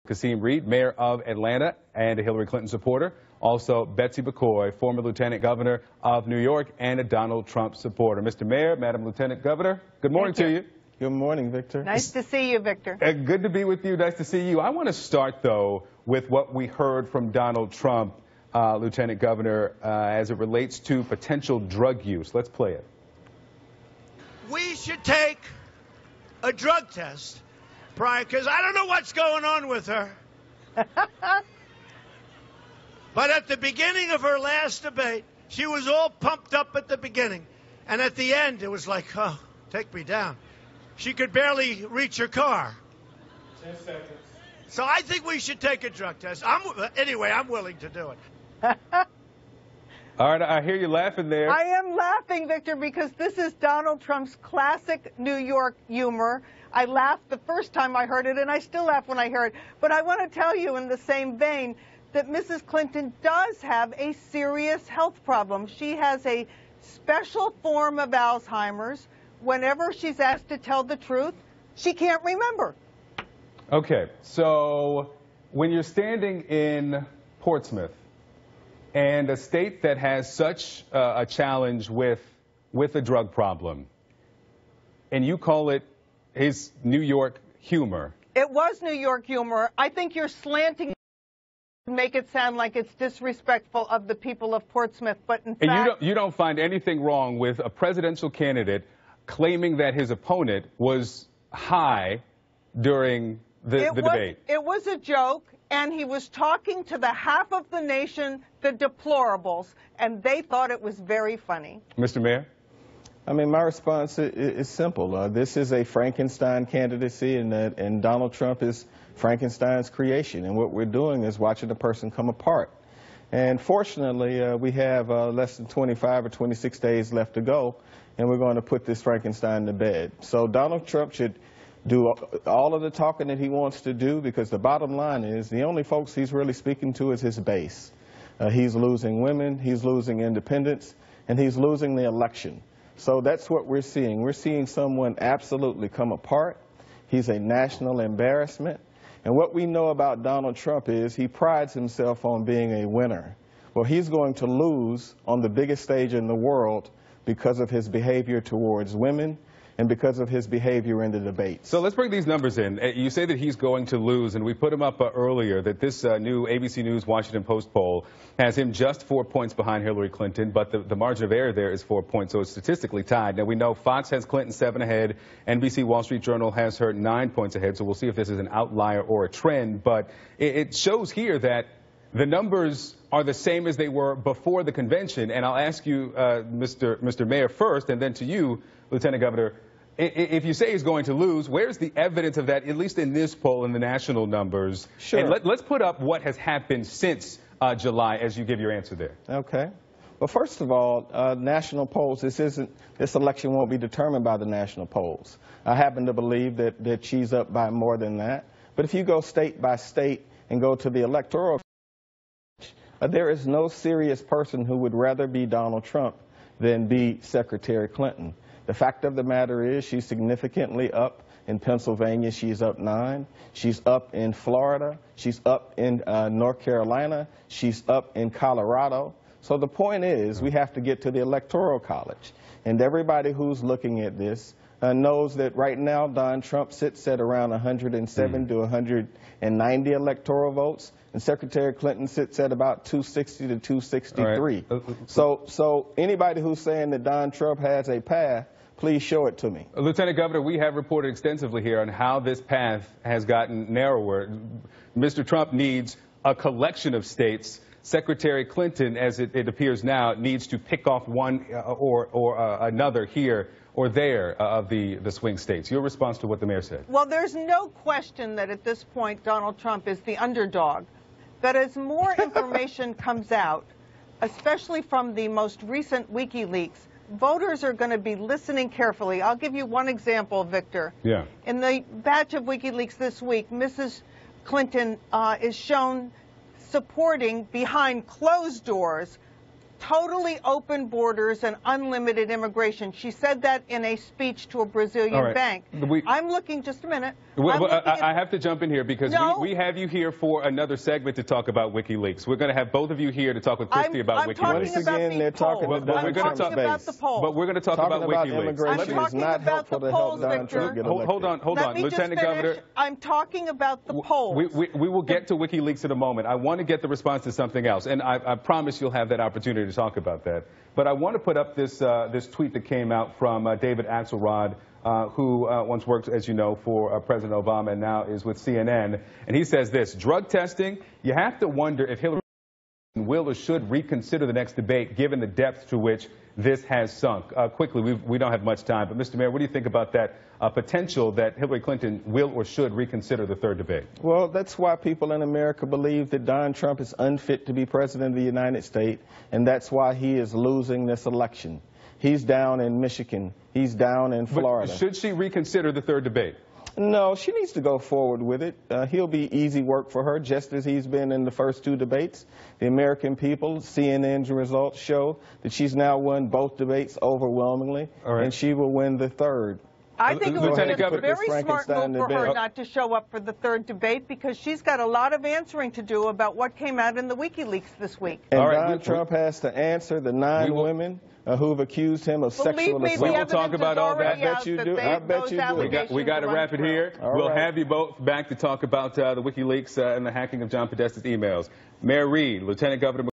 Kasim Reed, mayor of Atlanta and a Hillary Clinton supporter. Also, Betsy McCoy, former lieutenant governor of New York and a Donald Trump supporter. Mr. Mayor, Madam Lieutenant Governor, good morning to you. Good morning, Victor. Nice to see you, Victor. Good to be with you. Nice to see you. I want to start, though, with what we heard from Donald Trump, Lieutenant Governor, as it relates to potential drug use. Let's play it. We should take a drug test prior, because I don't know what's going on with her. But at the beginning of her last debate, she was all pumped up at the beginning. And at the end, it was like, oh, take me down. She could barely reach her car. 10 seconds. So I think we should take a drug test. Anyway, I'm willing to do it. All right, I hear you laughing there. I am laughing, Victor, because this is Donald Trump's classic New York humor. I laughed the first time I heard it, and I still laugh when I hear it. But I want to tell you in the same vein that Mrs. Clinton does have a serious health problem. She has a special form of Alzheimer's. Whenever she's asked to tell the truth, she can't remember. Okay, so when you're standing in Portsmouth, and a state that has such a challenge with a drug problem, and you call it his New York humor. It was New York humor. I think you're slanting to make it sound like it's disrespectful of the people of Portsmouth, but in fact... And you don't find anything wrong with a presidential candidate claiming that his opponent was high during the debate. It was a joke. And he was talking to the half of the nation, the deplorables, and they thought it was very funny. Mr. Mayor? I mean, my response is simple. This is a Frankenstein candidacy, and Donald Trump is Frankenstein's creation. And what we're doing is watching the person come apart. And fortunately, we have less than 25 or 26 days left to go, and we're going to put this Frankenstein to bed. So Donald Trump should do all of the talking that he wants to do, because the bottom line is the only folks he's really speaking to is his base. He's losing women, he's losing independents, and he's losing the election. So that's what we're seeing. We're seeing someone absolutely come apart. He's a national embarrassment. And what we know about Donald Trump is he prides himself on being a winner. Well, he's going to lose on the biggest stage in the world because of his behavior towards women, and because of his behavior in the debate. So let's bring these numbers in. You say that he's going to lose, and we put him up earlier, that this new ABC News Washington Post poll has him just 4 points behind Hillary Clinton, but the margin of error there is 4 points, so it's statistically tied. Now, we know Fox has Clinton 7 ahead, NBC Wall Street Journal has her 9 points ahead, so we'll see if this is an outlier or a trend, but it shows here that the numbers are the same as they were before the convention, and I'll ask you, Mr. Mayor, first, and then to you, Lieutenant Governor, if you say he's going to lose, where's the evidence of that, at least in this poll, in the national numbers? Sure. And let's put up what has happened since July as you give your answer there. Okay. Well, first of all, national polls, this election won't be determined by the national polls. I happen to believe that she's up by more than that. But if you go state by state and go to the electoral college, there is no serious person who would rather be Donald Trump than be Secretary Clinton. The fact of the matter is she's significantly up in Pennsylvania. She's up 9. She's up in Florida. She's up in North Carolina. She's up in Colorado. So the point is we have to get to the Electoral College. And everybody who's looking at this knows that right now Donald Trump sits at around 107 to 190 electoral votes. And Secretary Clinton sits at about 260 to 263. Right. So anybody who's saying that Donald Trump has a path, please show it to me. Lieutenant Governor, we have reported extensively here on how this path has gotten narrower. Mr. Trump needs a collection of states. Secretary Clinton, as it appears now, needs to pick off one or another here or there of the swing states. Your response to what the mayor said? Well, there's no question that at this point Donald Trump is the underdog. But as more information comes out, especially from the most recent Wikileaks, voters are going to be listening carefully. I'll give you one example, Victor. Yeah. In the batch of Wikileaks this week, Mrs. Clinton is shown supporting, behind closed doors, totally open borders and unlimited immigration. She said that in a speech to a Brazilian bank. I'm looking, just a minute, I have to jump in here because No. we have you here for another segment to talk about WikiLeaks. We're going to have both of you here to talk with Christy about I'm WikiLeaks. talking about again, these they're talking polls. about I'm talking about the polls. But we're going to talk Talking about about WikiLeaks. immigration I'm is talking not about helpful the to help polls, Donald Trump Victor. get elected. Hold on, Let me Lieutenant just Governor. finish. I'm talking about the polls. We will get to WikiLeaks in a moment. I want to get the response to something else, and I promise you'll have that opportunity to talk about that. But I want to put up this tweet that came out from David Axelrod, who once worked, as you know, for President Obama and now is with CNN. And he says this: drug testing, you have to wonder if Hillary will or should reconsider the next debate, given the depth to which this has sunk. Quickly, we don't have much time, but Mr. Mayor, what do you think about that potential that Hillary Clinton will or should reconsider the third debate? Well, that's why people in America believe that Donald Trump is unfit to be president of the United States, and that's why he is losing this election. He's down in Michigan. He's down in Florida. But should she reconsider the third debate? No, she needs to go forward with it. He'll be easy work for her, just as he's been in the first two debates. The American people, CNN's results show that she's now won both debates overwhelmingly, and she will win the third. I think it would be a very smart Frankenstein move for her debate. not to show up for the third debate, because she's got a lot of answering to do about what came out in the WikiLeaks this week. And All right, Donald Trump has to answer the 9 women who've accused him of sexual assault. We will talk about all that. I bet you do. I bet you do. We got to wrap it here. We'll have you both back to talk about the WikiLeaks and the hacking of John Podesta's emails. Mayor Reed, Lieutenant Governor